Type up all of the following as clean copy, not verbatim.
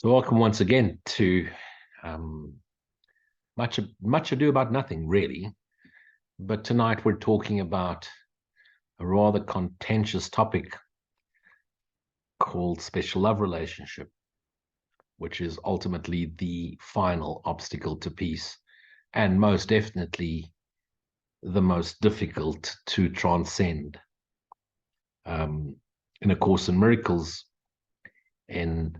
So welcome once again to um, much ado about nothing, really. But tonight we're talking about a rather contentious topic called special love relationship, which is ultimately the final obstacle to peace, and most definitely the most difficult to transcend. In A Course in Miracles, in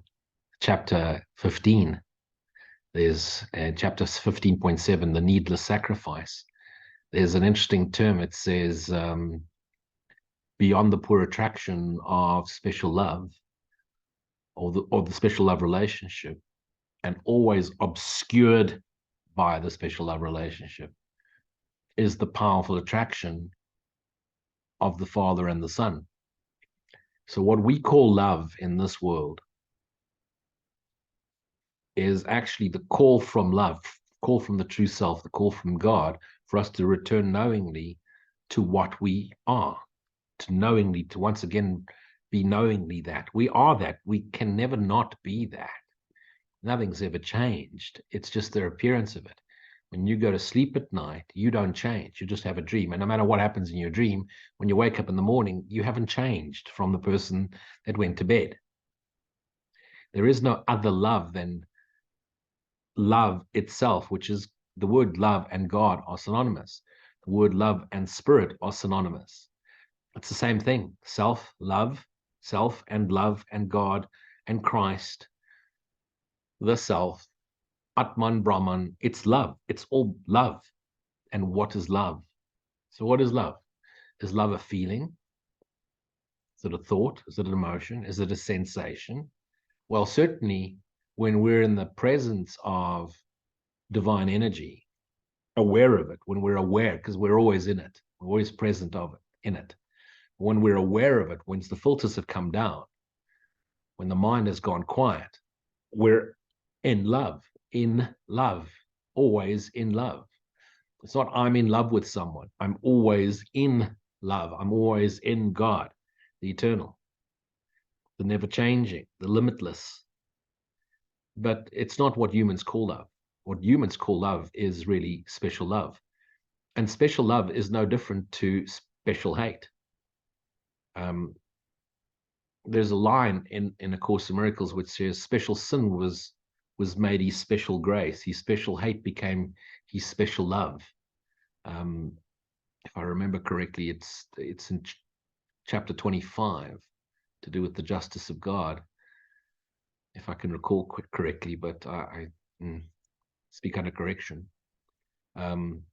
chapter 15, there's chapter 15.7, the needless sacrifice. There's an interesting term. It says, beyond the poor attraction of special love or the special love relationship, and always obscured by the special love relationship, is the powerful attraction of the Father and the Son. So what we call love in this world is actually the call from love, call from the true self, the call from God, for us to return knowingly to what we are, to knowingly, to once again be knowingly that. We are that. We can never not be that. Nothing's ever changed. It's just the appearance of it. When you go to sleep at night, you don't change. You just have a dream. And no matter what happens in your dream, when you wake up in the morning, you haven't changed from the person that went to bed. There is no other love than love itself, which is the word love and God are synonymous. The word love and spirit are synonymous. It's the same thing. Self, love, self and love and God and Christ, the self, Atman, Brahman. It's love. It's all love. And what is love? So what is love? Is love a feeling? Is it a thought? Is it an emotion? Is it a sensation? Well, certainly when we're in the presence of divine energy, aware of it, when we're aware, because we're always in it, we're always present of it, in it. When we're aware of it, once the filters have come down, when the mind has gone quiet, we're in love, always in love. It's not I'm in love with someone. I'm always in love. I'm always in God, the eternal, the never changing, the limitless. But it's not what humans call love. What humans call love is really special love. And special love is no different to special hate. There's a line in A Course in Miracles which says special sin was made his special grace. His special hate became his special love. If I remember correctly, it's in chapter 25 to do with the justice of God, if I can recall correctly, but I speak under correction. And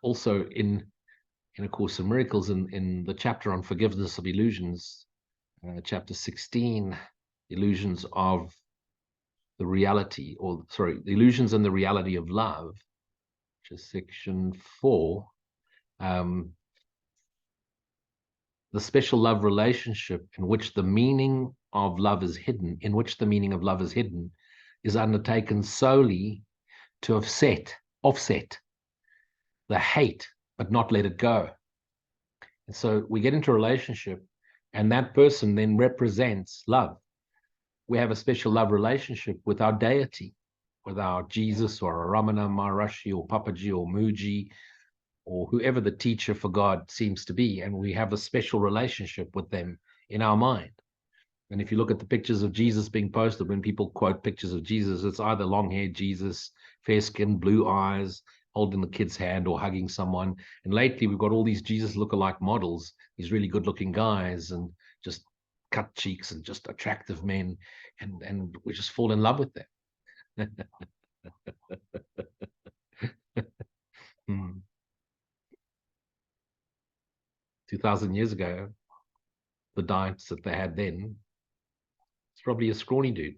also in A Course in Miracles, in the chapter on forgiveness of illusions, chapter 16, illusions of the reality, or sorry, the illusions and the reality of love, which is section 4, the special love relationship in which the meaning of love is hidden, is undertaken solely to offset the hate, but not let it go. And so we get into a relationship, and that person then represents love. We have a special love relationship with our deity, with our Jesus or Ramana Maharishi or Papaji or Muji or whoever the teacher for God seems to be, and we have a special relationship with them in our mind. And if you look at the pictures of Jesus being posted, when people quote pictures of Jesus, it's either long-haired Jesus, fair skin, blue eyes, holding the kid's hand or hugging someone. And lately we've got all these Jesus lookalike models, these really good-looking guys, and just cut cheeks and just attractive men, and we just fall in love with them. 2,000 years ago, the diets that they had then, it's probably a scrawny dude.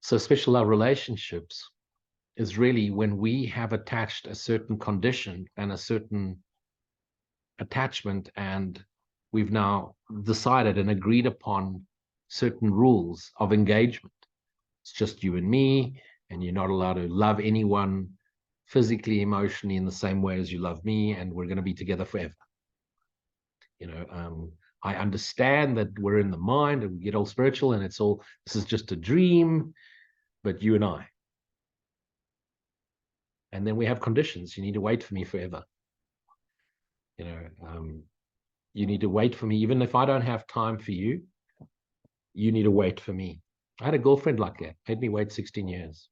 So special love relationships is really when we have attached a certain condition and a certain attachment, and we've now decided and agreed upon certain rules of engagement. It's just you and me, and you're not allowed to love anyone physically, emotionally in the same way as you love me, and we're going to be together forever. I understand that we're in the mind and we get all spiritual and this is just a dream, but you and I. And then we have conditions. You need to wait for me forever. You need to wait for me. Even if I don't have time for you, you need to wait for me. I had a girlfriend like that, made me wait 16 years.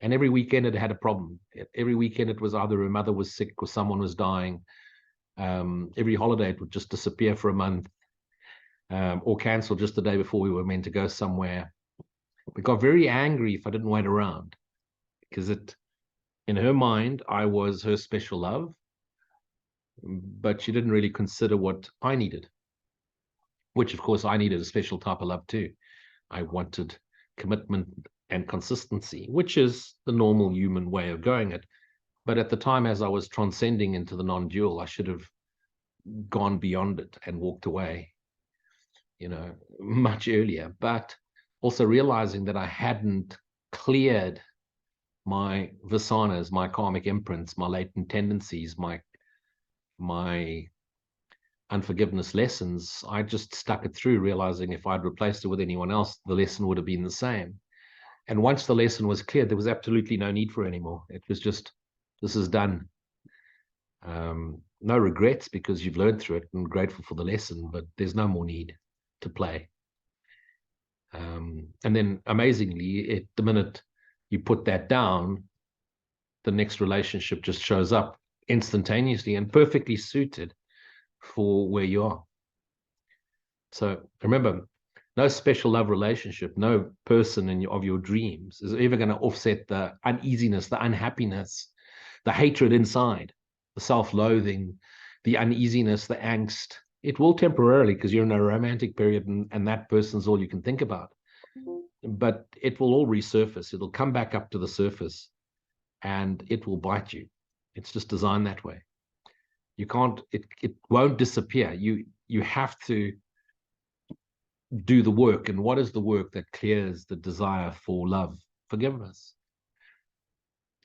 And every weekend it had a problem. Every weekend it was either her mother was sick or someone was dying. Every holiday it would just disappear for a month, or cancel just the day before we were meant to go somewhere. We got very angry if I didn't wait around, because in her mind, I was her special love, but she didn't really consider what I needed, which of course I needed a special type of love too. I wanted commitment and consistency, which is the normal human way of going it. But at the time, as I was transcending into the non-dual, I should have gone beyond it and walked away, much earlier. But also realizing that I hadn't cleared my vasanas, my karmic imprints, my latent tendencies, my unforgiveness lessons, I just stuck it through, realizing if I'd replaced it with anyone else, the lesson would have been the same. And once the lesson was clear, there was absolutely no need for it anymore. It was just, this is done. No regrets, because you've learned through it and grateful for the lesson, but there's no more need to play. And then amazingly, the minute you put that down, the next relationship just shows up instantaneously and perfectly suited for where you are. So remember, no special love relationship, no person of your dreams is ever going to offset the uneasiness, the unhappiness, the hatred inside, the self-loathing, the uneasiness, the angst. It will temporarily, because you're in a romantic period and that person's all you can think about. But it will all resurface. It'll come back up to the surface and it will bite you. It's just designed that way. You can't, it won't disappear. You have to do the work. And what is the work that clears the desire for love? Forgiveness.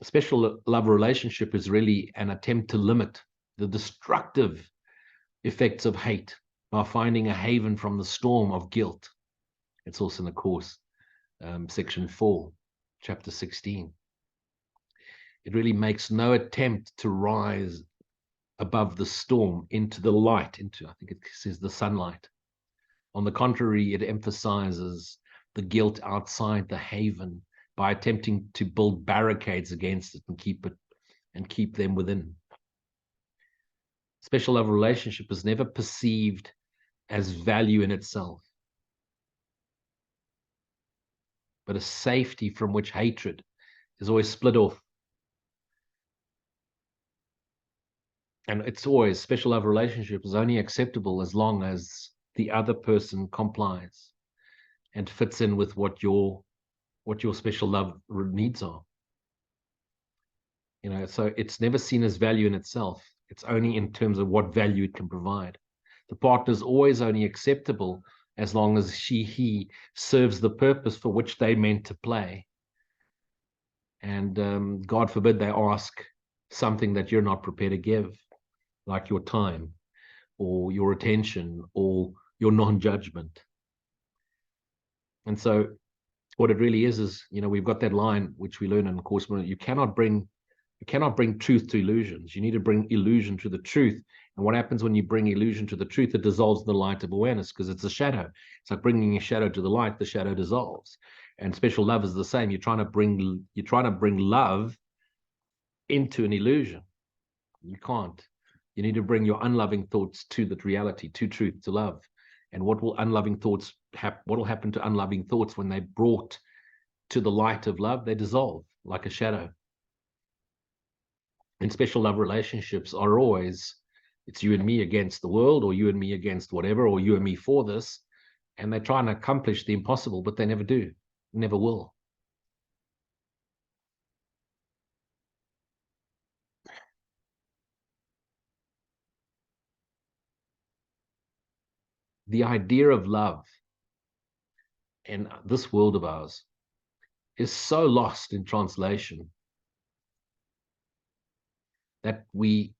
A special love relationship is really an attempt to limit the destructive effects of hate by finding a haven from the storm of guilt. It's also in the course, section 4, chapter 16. It really makes no attempt to rise above the storm into the light, I think it says the sunlight. On the contrary, it emphasizes the guilt outside the haven by attempting to build barricades against it and keep them within. Special love relationship is never perceived as value in itself, but a safety from which hatred is always split off. And it's always, special love relationship is only acceptable as long as the other person complies and fits in with what your special love needs are. So it's never seen as value in itself. It's only in terms of what value it can provide. The partner is always only acceptable as long as he serves the purpose for which they meant to play. And God forbid they ask something that you're not prepared to give, like your time or your attention or your non-judgment. And so what it really is, we've got that line which we learn in Course, you cannot bring truth to illusions. You need to bring illusion to the truth. And what happens when you bring illusion to the truth? It dissolves the light of awareness, because it's a shadow. It's like bringing a shadow to the light. The shadow dissolves. And special love is the same. You're trying to bring love into an illusion. You can't. You need to bring your unloving thoughts to the reality, to truth, to love. And what will happen to unloving thoughts when they're brought to the light of love? They dissolve like a shadow. And special love relationships are always, it's you and me against the world, or you and me against whatever, or you and me for this. And they try and accomplish the impossible, but they never do, never will. The idea of love in this world of ours is so lost in translation that we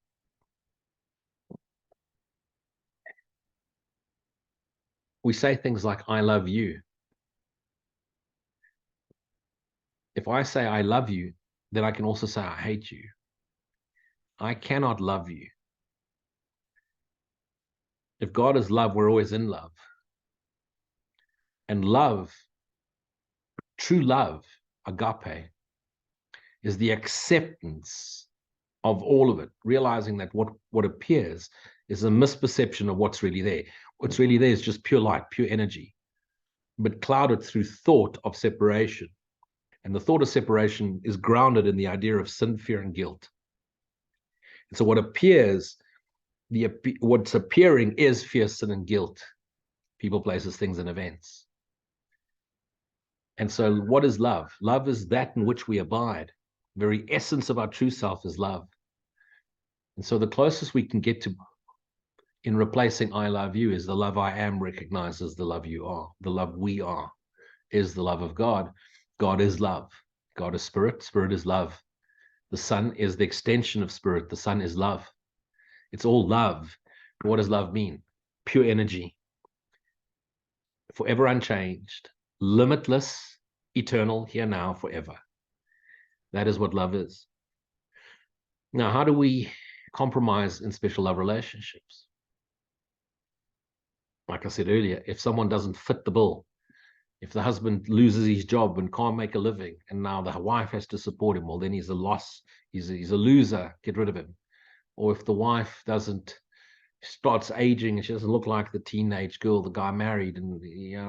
we say things like, I love you. If I say I love you, then I can also say I hate you. I cannot love you. If God is love, we're always in love. And love, true love, agape, is the acceptance of all of it, realizing that what appears is a misperception of what's really there. What's really there is just pure light, pure energy, but clouded through thought of separation. And the thought of separation is grounded in the idea of sin, fear, and guilt. And so what appears, what's appearing is fear, sin, and guilt. People, places, things, and events. And so what is love? Love is that in which we abide. The very essence of our true self is love. And so the closest we can get to in replacing I love you is the love I am recognizes the love you are. The love we are is the love of God. God is love. God is spirit. Spirit is love. The Son is the extension of spirit. The Son is love. It's all love. What does love mean? Pure energy, forever unchanged, limitless, eternal, here now, forever. That is what love is. Now, how do we compromise in special love relationships? Like I said earlier, if someone doesn't fit the bill, if the husband loses his job and can't make a living, and now the wife has to support him, well, then he's a loss. He's a loser. Get rid of him. Or if the wife starts aging and she doesn't look like the teenage girl the guy married, and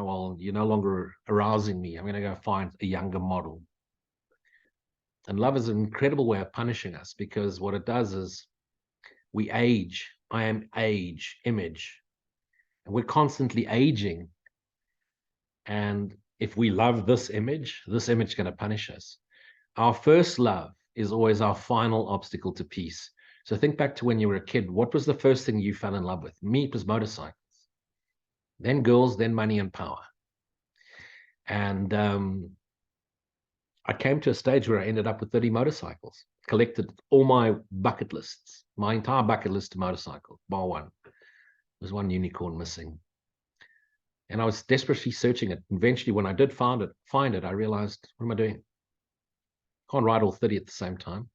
well, you're no longer arousing me. I'm going to go find a younger model. And love is an incredible way of punishing us, because what it does is we age. I am age, image. And we're constantly aging. And if we love this image is going to punish us. Our first love is always our final obstacle to peace. So think back to when you were a kid. What was the first thing you fell in love with? Me, it was motorcycles. Then girls, then money and power. And I came to a stage where I ended up with 30 motorcycles, collected all my bucket lists, my entire bucket list of motorcycles, bar one. There's one unicorn missing. And I was desperately searching it. Eventually, when I did find it, I realized, what am I doing? Can't ride all 30 at the same time.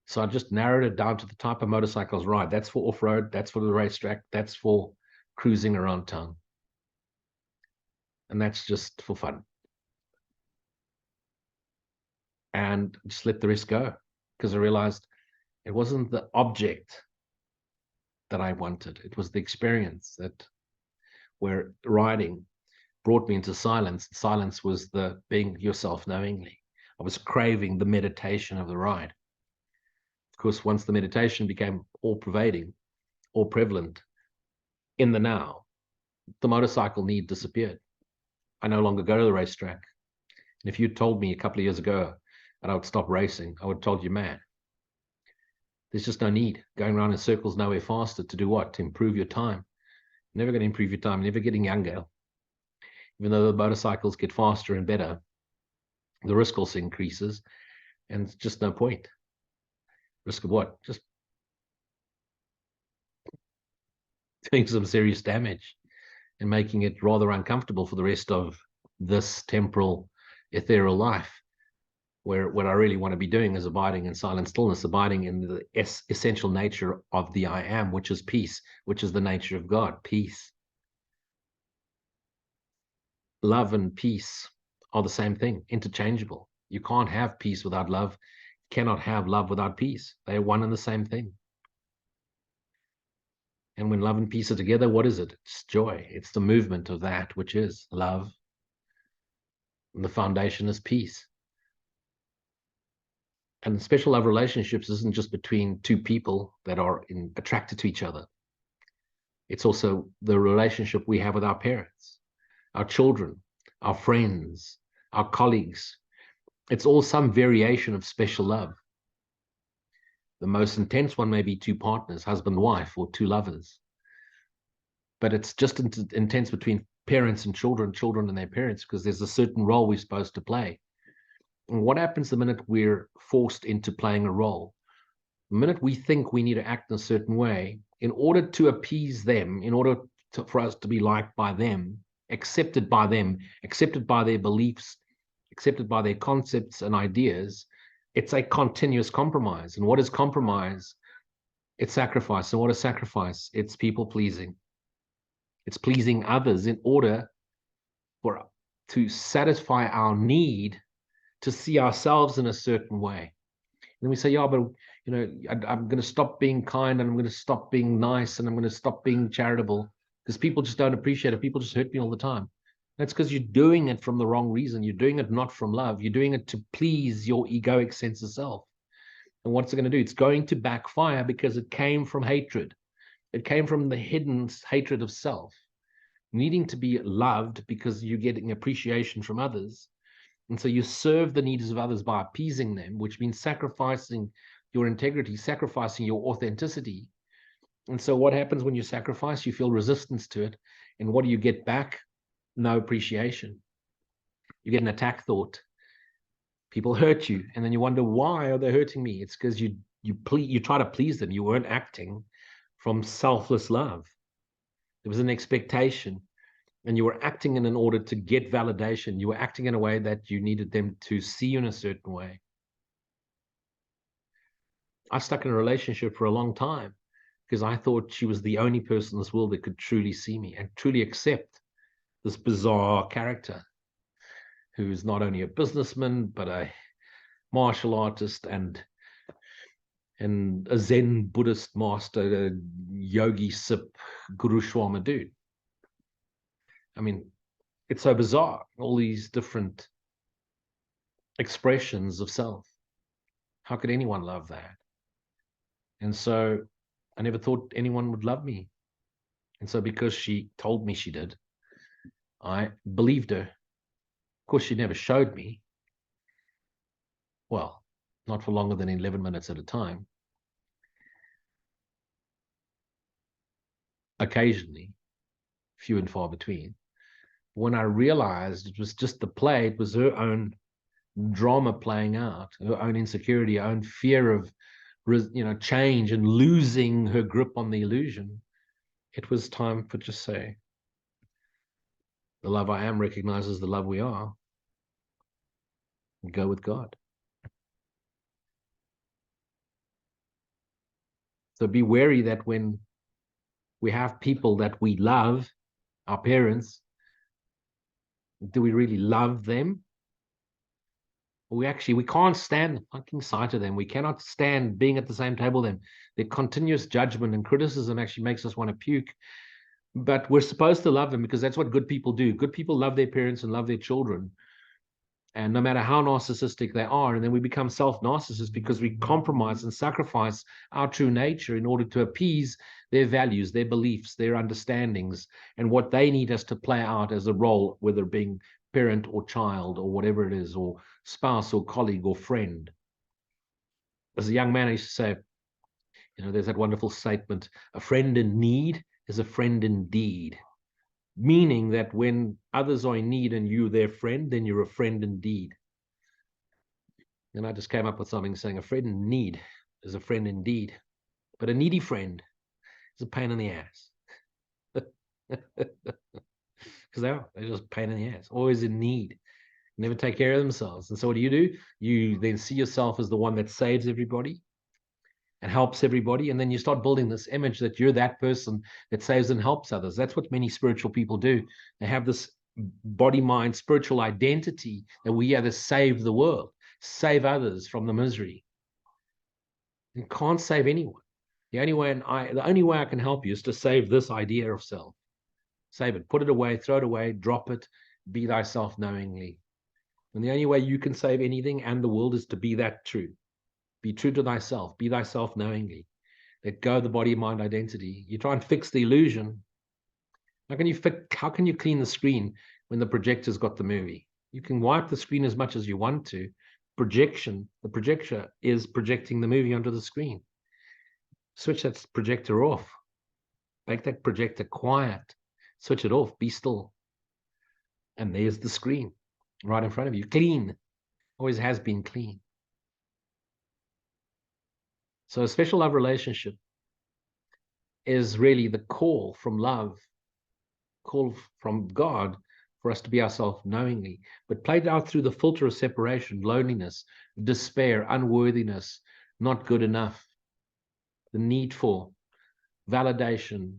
So I just narrowed it down to the type of motorcycles I ride. That's for off-road, that's for the racetrack, that's for cruising around town. And that's just for fun. And just let the rest go, because I realized it wasn't the object that I wanted. It was the experience that where riding brought me into silence. Silence was the being yourself knowingly. I was craving the meditation of the ride. Of course, once the meditation became all-pervading, all-prevalent in the now, the motorcycle need disappeared. I no longer go to the racetrack. And if you told me a couple of years ago that I would stop racing, I would have told you, man, there's just no need. Going around in circles nowhere faster to do what? To improve your time. You're never going to improve your time. You're never getting younger. Even though the motorcycles get faster and better, the risk also increases, and it's just no point. Risk of what? Just doing some serious damage and making it rather uncomfortable for the rest of this temporal, ethereal life, where what I really want to be doing is abiding in silent stillness, abiding in the essential nature of the I am, which is peace, which is the nature of God, peace. Love and peace are the same thing, interchangeable. You can't have peace without love. You cannot have love without peace. They are one and the same thing. And when love and peace are together, what is it? It's joy. It's the movement of that which is love. And the foundation is peace. And special love relationships isn't just between two people that are attracted to each other. It's also the relationship we have with our parents, our children, our friends, our colleagues. It's all some variation of special love. The most intense one may be two partners, husband, wife, or two lovers. But it's just intense between parents and children and their parents, because there's a certain role we're supposed to play. And what happens the minute we're forced into playing a role? The minute we think we need to act in a certain way, in order to appease them, in order for us to be liked by them, accepted by their beliefs, accepted by their concepts and ideas, it's a continuous compromise. And what is compromise? It's sacrifice. And what is sacrifice? It's people pleasing. It's pleasing others in order to satisfy our need to see ourselves in a certain way. And then we say, yeah, but I'm going to stop being kind, and I'm going to stop being nice, and I'm going to stop being charitable because people just don't appreciate it. People just hurt me all the time. That's because you're doing it from the wrong reason. You're doing it not from love. You're doing it to please your egoic sense of self. And what's it going to do? It's going to backfire because it came from hatred. It came from the hidden hatred of self, needing to be loved because you're getting appreciation from others. And so you serve the needs of others by appeasing them, which means sacrificing your integrity, sacrificing your authenticity. And so what happens when you sacrifice? You feel resistance to it. And what do you get back? No appreciation. You get an attack thought. People hurt you, and then you wonder, why are they hurting me? It's because you try to please them. You weren't acting from selfless love. There was an expectation, and you were acting in order to get validation. You were acting in a way that you needed them to see you in a certain way. I stuck in a relationship for a long time because I thought she was the only person in this world that could truly see me and truly accept this bizarre character who's not only a businessman, but a martial artist and a Zen Buddhist master, a yogi sip, Guru Shwama dude. I mean, it's so bizarre, all these different expressions of self. How could anyone love that? And so I never thought anyone would love me. And so because she told me she did, I believed her. Of course, she never showed me. Well, not for longer than 11 minutes at a time. Occasionally, few and far between. When I realized it was just the play, it was her own drama playing out, her own insecurity, her own fear of change and losing her grip on the illusion. It was time for just say, the love I am recognizes the love we are. And go with God. So be wary that when we have people that we love, our parents, do we really love them? We can't stand the fucking sight of them. We cannot stand being at the same table with them. Their continuous judgment and criticism actually makes us want to puke. But we're supposed to love them because that's what good people do. Good people love their parents and love their children. And no matter how narcissistic they are, and then we become self-narcissists because we compromise and sacrifice our true nature in order to appease their values, their beliefs, their understandings, and what they need us to play out as a role, whether being parent or child or whatever it is, or spouse or colleague or friend. As a young man, I used to say, there's that wonderful statement, a friend in need is a friend indeed. Meaning that when others are in need and you're their friend, then you're a friend indeed. And I just came up with something saying a friend in need is a friend indeed, but a needy friend is a pain in the ass. Because they're just a pain in the ass, always in need, never take care of themselves. And so what do? You then see yourself as the one that saves everybody and helps everybody. And then you start building this image that you're that person that saves and helps others. That's what many spiritual people do. They have this body, mind, spiritual identity that we are to save the world, save others from the misery. You can't save anyone. The only way I can help you is to save this idea of self. Save it, put it away, throw it away, drop it, be thyself knowingly. And the only way you can save anything and the world is to be that true. Be true to thyself. Be thyself knowingly. Let go of the body, mind, identity. You try and fix the illusion. How can you clean the screen when the projector's got the movie? You can wipe the screen as much as you want to. The projector is projecting the movie onto the screen. Switch that projector off. Make that projector quiet. Switch it off. Be still. And there's the screen right in front of you. Clean. Always has been clean. So a special love relationship is really the call from love call from God for us to be ourselves knowingly, but played out through the filter of separation, loneliness, despair, unworthiness, not good enough, the need for validation,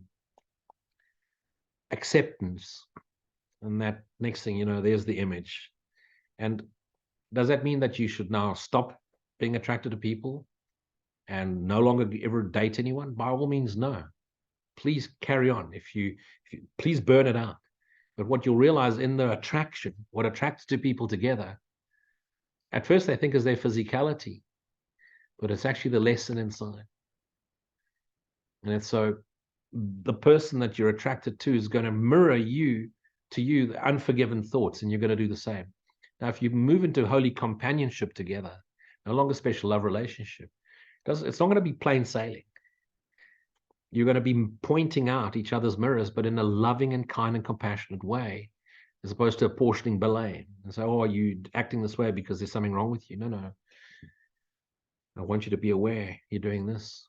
acceptance. And that next thing you know, there's the image. And does that mean that you should now stop being attracted to people and no longer ever date anyone? By all means, no. Please carry on. If you please burn it out. But what you'll realize in the attraction, what attracts two people together, at first they think is their physicality, but it's actually the lesson inside. And it's so the person that you're attracted to is going to mirror to you the unforgiven thoughts, and you're going to do the same. Now, if you move into holy companionship together, no longer special love relationship, it's not going to be plain sailing. You're going to be pointing out each other's mirrors, but in a loving and kind and compassionate way, as opposed to apportioning blame and say, oh, are you acting this way because there's something wrong with you? No. I want you to be aware you're doing this.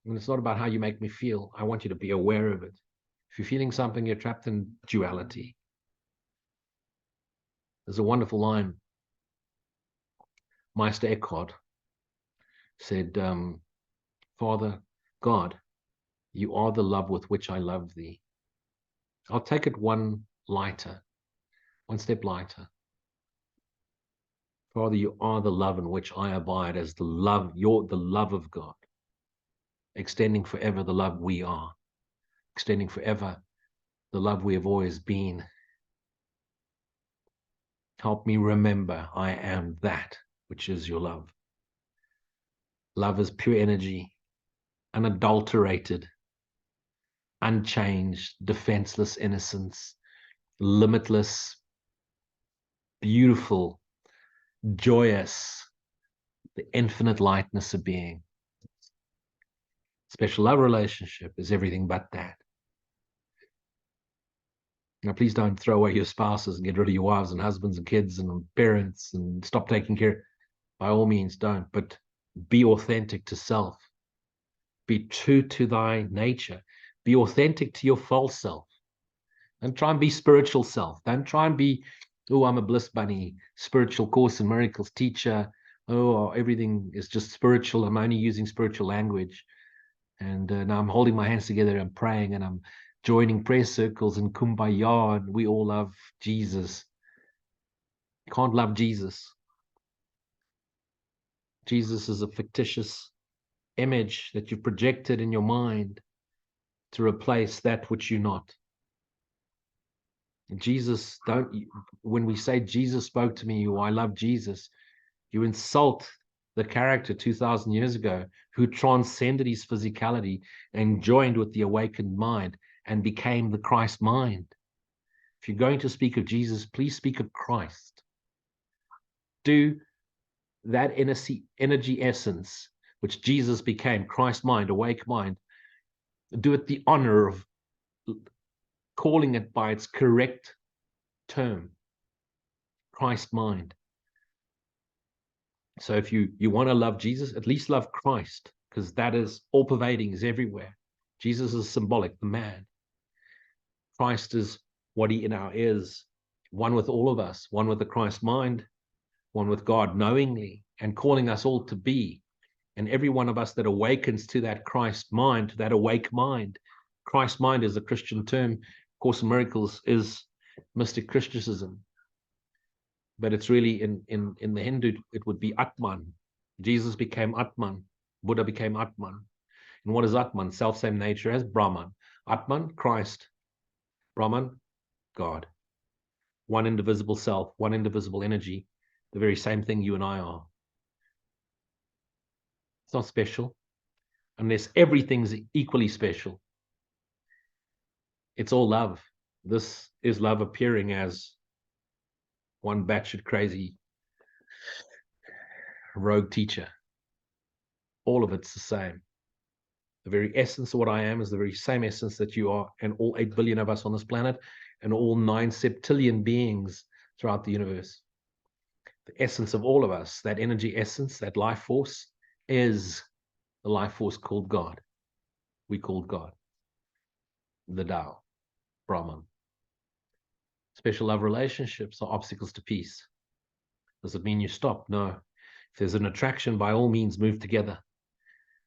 And it's not about how you make me feel. I want you to be aware of it. If you're feeling something, you're trapped in duality. There's a wonderful line. Meister Eckhart said, Father God, you are the love with which I love thee. I'll take it one step lighter. Father, you are the love in which I abide as the love, you're the love of God, extending forever the love we are, extending forever the love we have always been. Help me remember I am that which is your love. Love is pure energy, unadulterated, unchanged, defenseless innocence, limitless, beautiful, joyous, the infinite lightness of being. Special love relationship is everything but that. Now, please don't throw away your spouses and get rid of your wives and husbands and kids and parents and stop taking care. By all means, don't. But be authentic to self. Be true to thy nature. Be authentic to your false self. Don't try and be spiritual self. Don't try and be, oh, I'm a bliss bunny, spiritual Course in Miracles teacher. Oh, everything is just spiritual. I'm only using spiritual language. And now I'm holding my hands together and praying, and I'm joining prayer circles and kumbaya, and we all love Jesus. You can't love Jesus. Jesus is a fictitious image that you projected in your mind to replace that which you're not. Jesus, when we say Jesus spoke to me, or I love Jesus, you insult the character 2,000 years ago who transcended his physicality and joined with the awakened mind and became the Christ mind. If you're going to speak of Jesus, please speak of Christ. Do that energy essence, which Jesus became, Christ mind, awake mind, do it the honor of calling it by its correct term, Christ mind. So if you want to love Jesus, at least love Christ, because that is all pervading, is everywhere. Jesus is symbolic, the man. Christ is what he now is, one with all of us, one with the Christ mind, one with God knowingly, and calling us all to be. And every one of us that awakens to that Christ mind, to that awake mind. Christ mind is a Christian term. Course in Miracles is mystic Christianism. But it's really in the Hindu, it would be Atman. Jesus became Atman. Buddha became Atman. And what is Atman? Self-same nature as Brahman. Atman, Christ. Brahman, God. One indivisible self, one indivisible energy. The very same thing you and I are. It's not special unless everything's equally special. It's all love. This is love appearing as one batshit crazy rogue teacher. All of it's the same. The very essence of what I am is the very same essence that you are, and all 8 billion of us on this planet, and all 9 septillion beings throughout the universe. The essence of all of us, that energy essence, that life force, is the life force called God. We called God the Tao. Brahman. Special love relationships are obstacles to peace. Does it mean you stop? No. If there's an attraction, by all means, move together.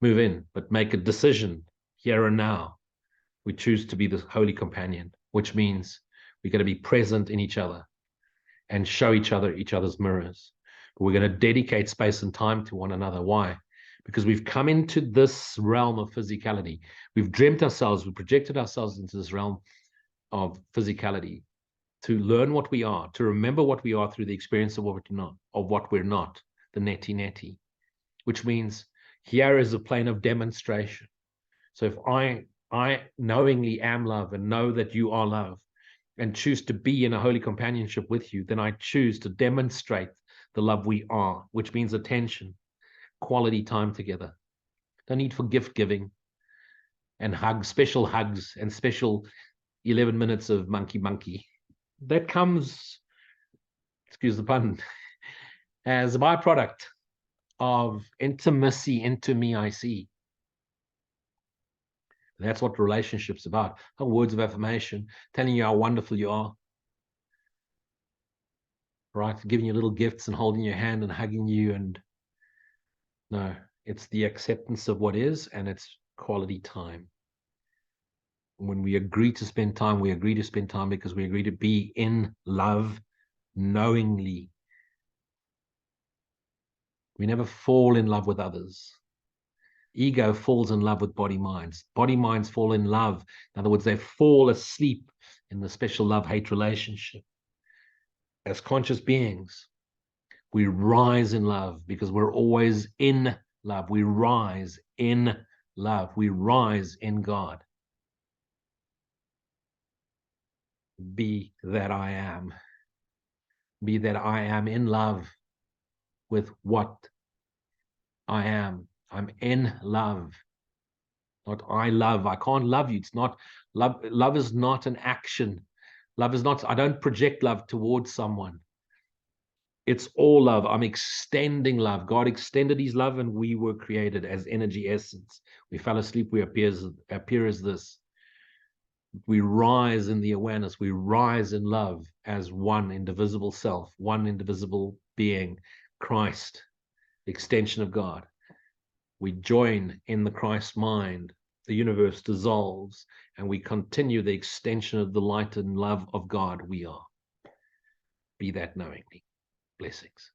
Move in, but make a decision here and now. We choose to be the holy companion, which means we're going to be present in each other and show each other's mirrors. But we're going to dedicate space and time to one another. Why? Because we've come into this realm of physicality. We've dreamt ourselves, we projected ourselves into this realm of physicality to learn what we are, to remember what we are through the experience of what we're not, the neti, which means here is a plane of demonstration. So if I knowingly am love and know that you are love and choose to be in a holy companionship with you, then I choose to demonstrate the love we are, which means attention, quality time together. No need for gift giving and special hugs and special 11 minutes of monkey. That comes, excuse the pun, as a byproduct of intimacy into me I see. That's what relationships about. Words of affirmation, telling you how wonderful you are. Right? Giving you little gifts and holding your hand and hugging you. And no, it's the acceptance of what is, and it's quality time. When we agree to spend time, we agree to spend time because we agree to be in love knowingly. We never fall in love with others. Ego falls in love with body minds. Body minds fall in love. In other words, they fall asleep in the special love-hate relationship. As conscious beings, we rise in love because we're always in love. We rise in love. We rise in God. Be that I am. Be that I am in love with what I am. I'm in love. Not I love. I can't love you. It's not love. Love is not an action. Love is not, I don't project love towards someone. It's all love. I'm extending love. God extended his love and we were created as energy essence. We fell asleep, we appear as this. We rise in the awareness. We rise in love as one indivisible self, one indivisible being, Christ, extension of God. We join in the Christ mind. The universe dissolves and we continue the extension of the light and love of God we are. Be that knowingly. Blessings.